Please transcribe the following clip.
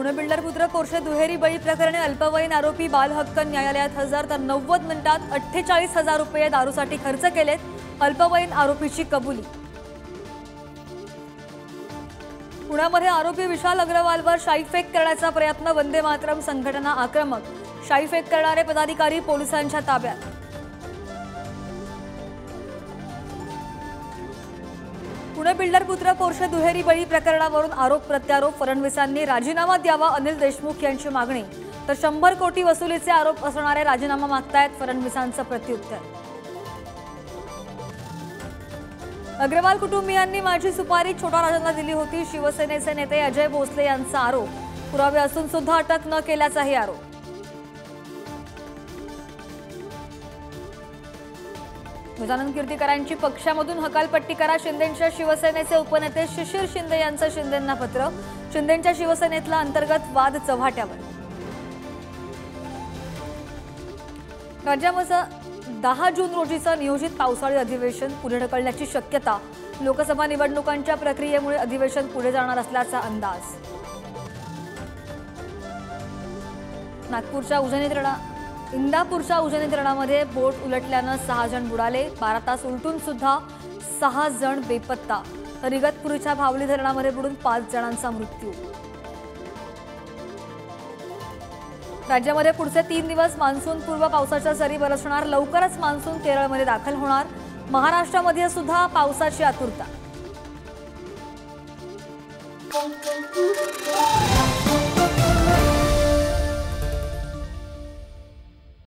Pune builder पुत्र Porsche दुहेरी बळी प्रकरणी अल्पवयीन आरोपी बालहक्क न्यायालयात हजर तर 90 मिनिटात 48,000 रुपये दारूसाठी खर्च केलेत. अल्पवयीन आरोपीची कबुली. पुण्यामध्ये आरोपी विशाल अग्रवालवर शाईफेक करण्याचा प्रयत्न. वंदे मातरम संघटना आक्रमक. शाईफेक करणारे पदाधिकारी पोलिसांच्या ताब्यात. पुणे बिल्डर पुत्र पोर्शे दुहेरी बळी प्रकरणावरून आरोप प्रत्यारोप. फडणवीसांनी राजीनामा द्यावा अनिल देशमुख यांची मागणी. तर 100 कोटी वसुलीचे आरोप असणारे राजीनामा मागतायत फडणवीसांचं प्रत्युत्तर. अग्रवाल कुटुंबियांनी माझी सुपारी छोटा राजांना दिली होती. शिवसेनेचे नेते अजय भोसले यांचा आरोप. पुरावे असून सुद्धा अटक न केल्याचाही आरोप. गजानन कीर्तीकरांची पक्षामधून हकालपट्टी करा. शिंदेंच्या शिवसेनेचे उपनेते शिशिर शिंदे यांचं शिंदेंना पत्र. शिंदेंच्या शिवसेनेतला अंतर्गत वाद चव्हाट्यावर. राज्यामध्ये 10 जून रोजीचं नियोजित पावसाळी अधिवेशन पुढे ढकलण्याची शक्यता. लोकसभा निवडणुकांच्या प्रक्रियेमुळे अधिवेशन पुढे जाणार असल्याचा अंदाज. इंदापूरच्या उजनी धरणामध्ये बोट उलटल्यानं 6 जण बुडाले. 12 तास उलटून सुद्धा 6 जण बेपत्ता. तर इगतपुरीच्या भावली धरणामध्ये बुडून 5 जणांचा मृत्यू. राज्यामध्ये पुढचे 3 दिवस मान्सून पूर्व पावसाच्या सरी बरसणार. लवकरच मान्सून केरळमध्ये दाखल होणार. महाराष्ट्रामध्ये सुद्धा पावसाची आतुरता.